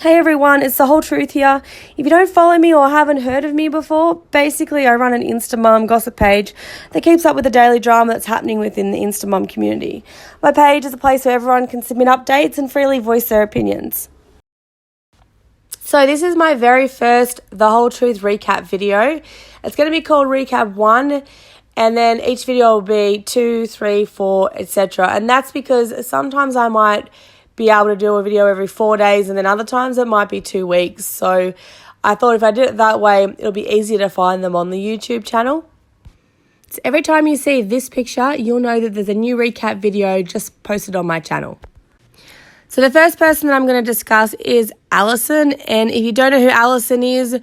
Hey everyone, it's the whole truth here. If you don't follow me or haven't heard of me before, basically I run an Instamum gossip page that keeps up with the daily drama that's happening within the Instamum community. My page is a place where everyone can submit updates and freely voice their opinions. So this is my very first The Whole Truth Recap video. It's going to be called Recap 1, and then each video will be 2, 3, 4, etc. And that's because sometimes I might be able to do a video every 4 days, and then other times it might be 2 weeks. So I thought if I did it that way, it'll be easier to find them on the YouTube channel. So every time you see this picture, you'll know that there's a new recap video just posted on my channel. So the first person that I'm going to discuss is Allison, and if you don't know who Allison is,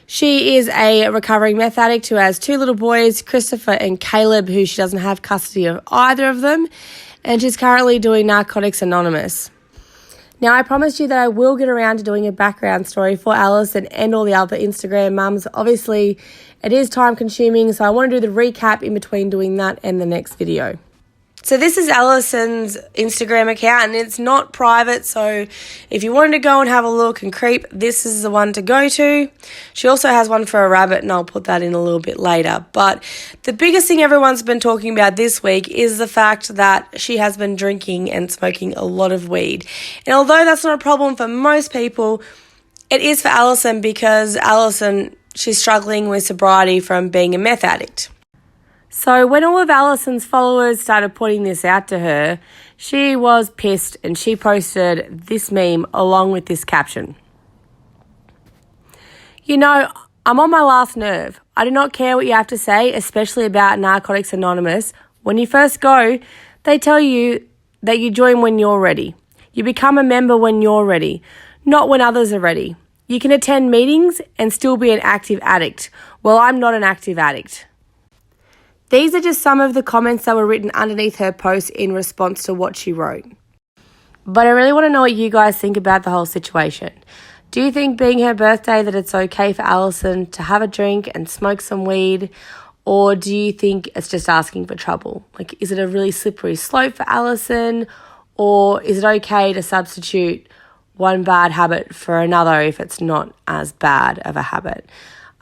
she is a recovering meth addict who has 2 little boys, Christopher and Caleb, who she doesn't have custody of either of them, and she's currently doing Narcotics Anonymous. Now, I promised you that I will get around to doing a background story for Allison and all the other Instagram mums. Obviously, it is time consuming, so I want to do the recap in between doing that and the next video. So this is Allison's Instagram account, and it's not private, so if you wanted to go and have a look and creep, this is the one to go to. She also has one for a rabbit, and I'll put that in a little bit later. But the biggest thing everyone's been talking about this week is the fact that she has been drinking and smoking a lot of weed. And although that's not a problem for most people, it is for Allison, because Allison, she's struggling with sobriety from being a meth addict. So when all of Allison's followers started putting this out to her, she was pissed and she posted this meme along with this caption. You know, I'm on my last nerve. I do not care what you have to say, especially about Narcotics Anonymous. When you first go, they tell you that you join when you're ready. You become a member when you're ready, not when others are ready. You can attend meetings and still be an active addict. Well, I'm not an active addict. These are just some of the comments that were written underneath her post in response to what she wrote. But I really want to know what you guys think about the whole situation. Do you think being her birthday that it's okay for Allison to have a drink and smoke some weed? Or do you think it's just asking for trouble? Like, is it a really slippery slope for Allison? Or is it okay to substitute one bad habit for another if it's not as bad of a habit?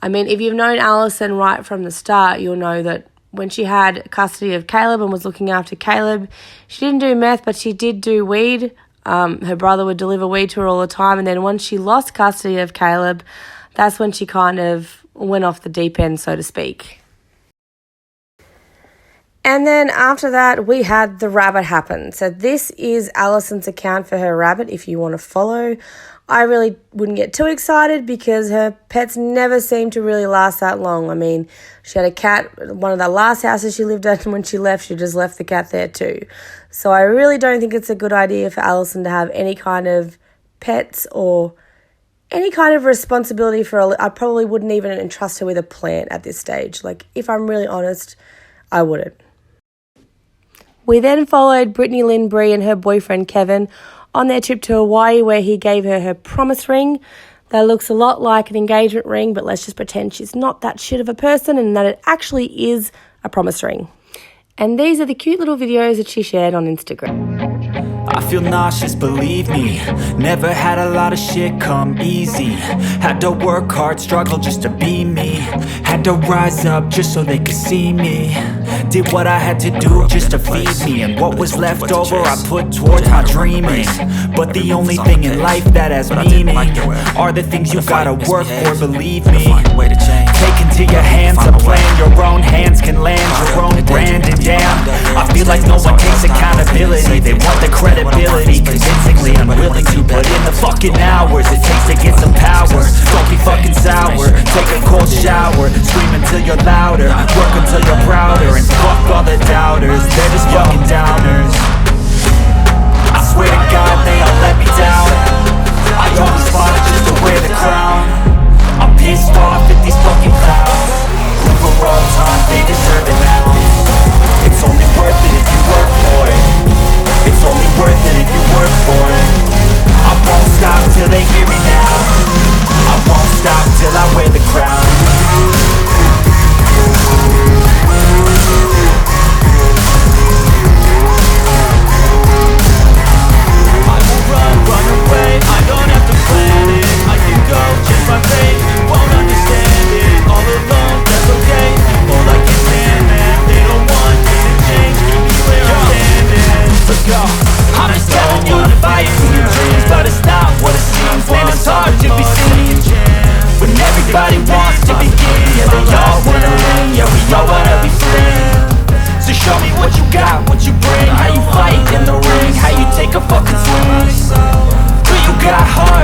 I mean, if you've known Allison right from the start, you'll know that when she had custody of Caleb and was looking after Caleb, she didn't do meth, but she did do weed. Her brother would deliver weed to her all the time. And then once she lost custody of Caleb, that's when she kind of went off the deep end, so to speak. And then after that, we had the rabbit happen. So this is Allison's account for her rabbit, if you want to follow. I really wouldn't get too excited because her pets never seem to really last that long. I mean, she had a cat, one of the last houses she lived at, and when she left, she just left the cat there too. So I really don't think it's a good idea for Allison to have any kind of pets or any kind of responsibility for I probably wouldn't even entrust her with a plant at this stage. Like, if I'm really honest, I wouldn't. We then followed Britney Lynn Bree and her boyfriend Kevin on their trip to Hawaii, where he gave her her promise ring. That looks a lot like an engagement ring, but let's just pretend she's not that shit of a person and that it actually is a promise ring. And these are the cute little videos that she shared on Instagram. I feel nauseous, believe me. Never had a lot of shit come easy. Had to work hard, struggle just to be me. Had to rise up just so they could see me. Did what I had to do just to feed me. And what was left over I put towards my dreaming. But the only thing in life that has meaning are the things you gotta work for, believe me. Take into your hands a plan. Your own hands can land your own brand. And damn, I feel like no one takes accountability. They want the credibility, convincingly unwilling to put in the fucking hours it takes to get some power. Don't be fucking sour, take a cold shower, scream until you're louder, work until you're prouder, and fuck all the doubters, they're just fucking downers. I swear to God they all let me down. I always wanted just to wear the crown. I'm pissed off at these fucking clowns who for all time they deserve it now. It's only worth it if you work for it. It's only worth it if you work for it. I won't stop till they hear me now. I won't stop till I wear the crown. I will run away.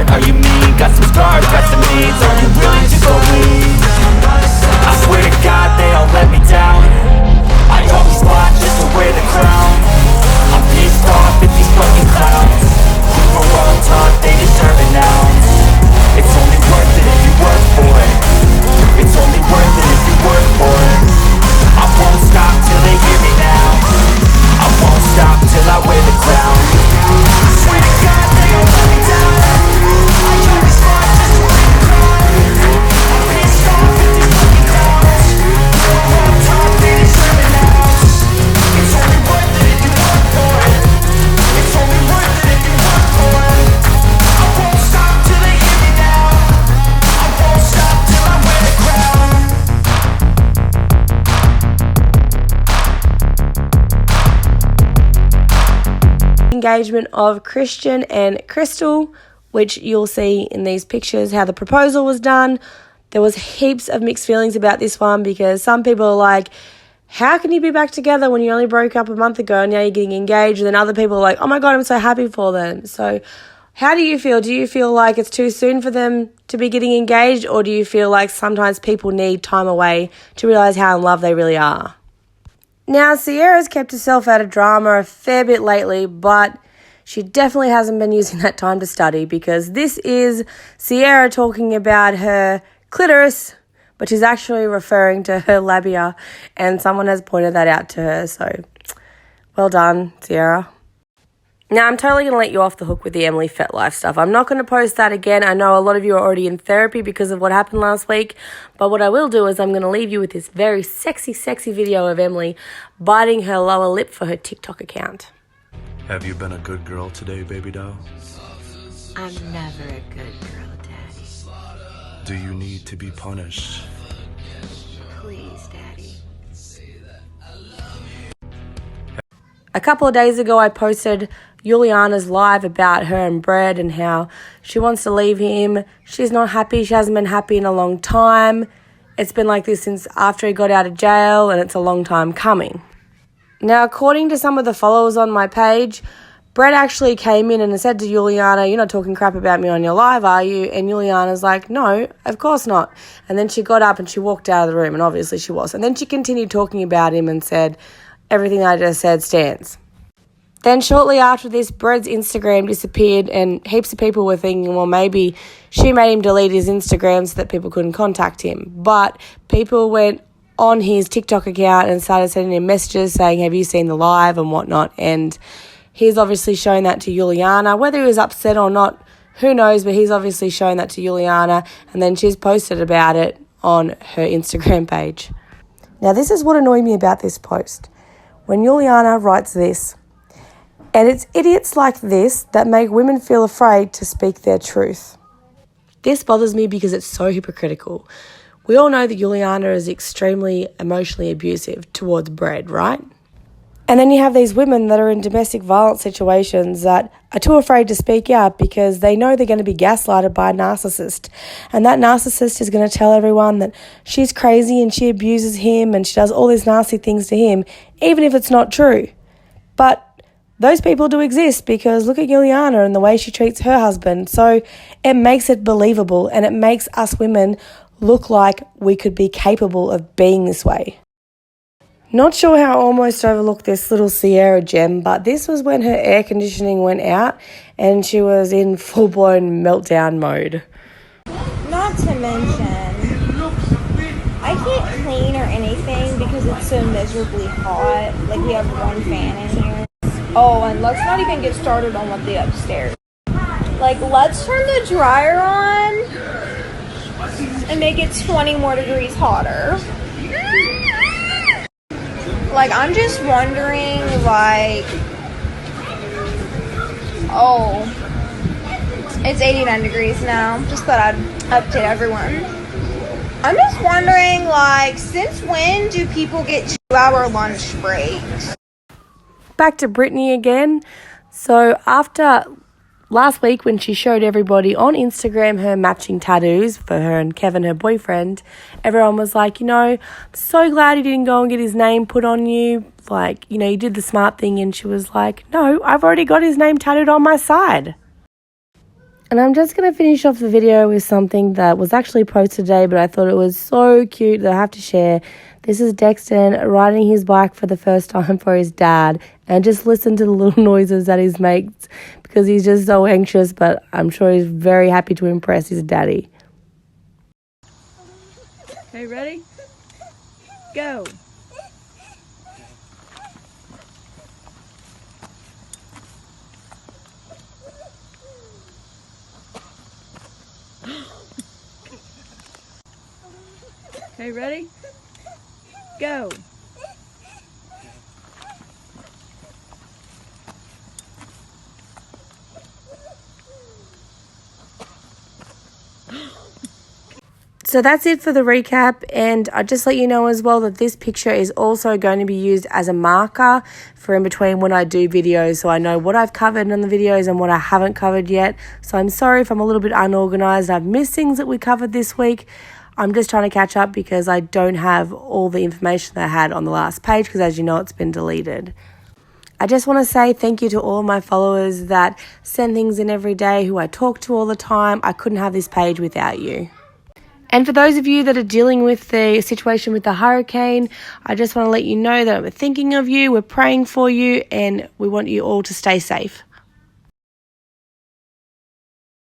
heart? Are you mean? Got some scars, got some needs. Are you willing to go lead? I swear to God they all let me down. I always fought just to wear the crown. I'm pissed off at these fucking clowns. We were all taught they deserve an ounce. It's only worth it if you work for it. It's only worth it if you work for it. I won't stop till they hear me now. I won't stop till I wear the crown. I swear to God they all let me down. I always fought just to wear the crown. I'm pissed off at these fucking clowns. We were all taught they deserve an ounce. It's only worth it if you work for it. It's only worth it if you work for it. I won't stop till they hear me now. I won't stop till I wear the crown. Engagement of Christian and Crystal, which you'll see in these pictures how the proposal was done. There was heaps of mixed feelings about this one because some people are like, how can you be back together when you only broke up a month ago and now you're getting engaged? And then other people are like, oh my God, I'm so happy for them. So how do you feel? Do you feel like it's too soon for them to be getting engaged, or do you feel like sometimes people need time away to realise how in love they really are? Now, Sierra's kept herself out of drama a fair bit lately, but she definitely hasn't been using that time to study, because this is Sierra talking about her clitoris, but she's actually referring to her labia, and someone has pointed that out to her, so well done, Sierra. Now, I'm totally going to let you off the hook with the Emily FetLife stuff. I'm not going to post that again. I know a lot of you are already in therapy because of what happened last week, but what I will do is I'm going to leave you with this very sexy, sexy video of Emily biting her lower lip for her TikTok account. Have you been a good girl today, baby doll? I'm never a good girl, Daddy. Do you need to be punished? Please, Daddy. A couple of days ago, I posted Juliana's live about her and Brett and how she wants to leave him. She's not happy. She hasn't been happy in a long time. It's been like this since after he got out of jail, and it's a long time coming. Now, according to some of the followers on my page, Brett actually came in and said to Juliana, you're not talking crap about me on your live, are you? And Juliana's like, no, of course not. And then she got up and she walked out of the room, and obviously she was. And then she continued talking about him and said, everything I just said stands. Then shortly after this, Brett's Instagram disappeared, and heaps of people were thinking, well, maybe she made him delete his Instagram so that people couldn't contact him. But people went on his TikTok account and started sending him messages saying, have you seen the live and whatnot? And he's obviously shown that to Juliana. Whether he was upset or not, who knows, but he's obviously shown that to Juliana, and then she's posted about it on her Instagram page. Now, this is what annoyed me about this post. When Juliana writes this, and it's idiots like this that make women feel afraid to speak their truth. This bothers me because it's so hypocritical. We all know that Juliana is extremely emotionally abusive towards Brett, right? And then you have these women that are in domestic violence situations that are too afraid to speak out because they know they're going to be gaslighted by a narcissist. And that narcissist is going to tell everyone that she's crazy and she abuses him and she does all these nasty things to him, even if it's not true. But those people do exist because look at Juliana and the way she treats her husband. So it makes it believable, and it makes us women look like we could be capable of being this way. Not sure how I almost overlooked this little Sierra gem, but this was when her air conditioning went out and she was in full-blown meltdown mode. Not to mention, I can't clean or anything because it's so miserably hot. Like, we have one fan in here. Oh, and let's not even get started on what the upstairs. Like, let's turn the dryer on and make it 20 more degrees hotter. Like, I'm just wondering, like, oh, it's 89 degrees now. Just thought I'd update everyone. I'm just wondering, like, since when do people get 2-hour lunch breaks? Back to Britney again. So after last week when she showed everybody on Instagram her matching tattoos for her and Kevin, her boyfriend, everyone was like, I'm so glad he didn't go and get his name put on you. Like, you did the smart thing. And she was like, no, I've already got his name tattooed on my side. And I'm just going to finish off the video with something that was actually posted today, but I thought it was so cute that I have to share. This is Dexton riding his bike for the first time for his dad, and just listen to the little noises that he makes because he's just so anxious, but I'm sure he's very happy to impress his daddy. Okay, ready? Go! Okay, ready? Go! So that's it for the recap, and I just let you know as well that this picture is also going to be used as a marker for in between when I do videos, so I know what I've covered on the videos and what I haven't covered yet. So I'm sorry if I'm a little bit unorganized. I've missed things that we covered this week. I'm just trying to catch up because I don't have all the information that I had on the last page because, as you know, it's been deleted. I just want to say thank you to all my followers that send things in every day, who I talk to all the time. I couldn't have this page without you. And for those of you that are dealing with the situation with the hurricane, I just want to let you know that we're thinking of you, we're praying for you, and we want you all to stay safe.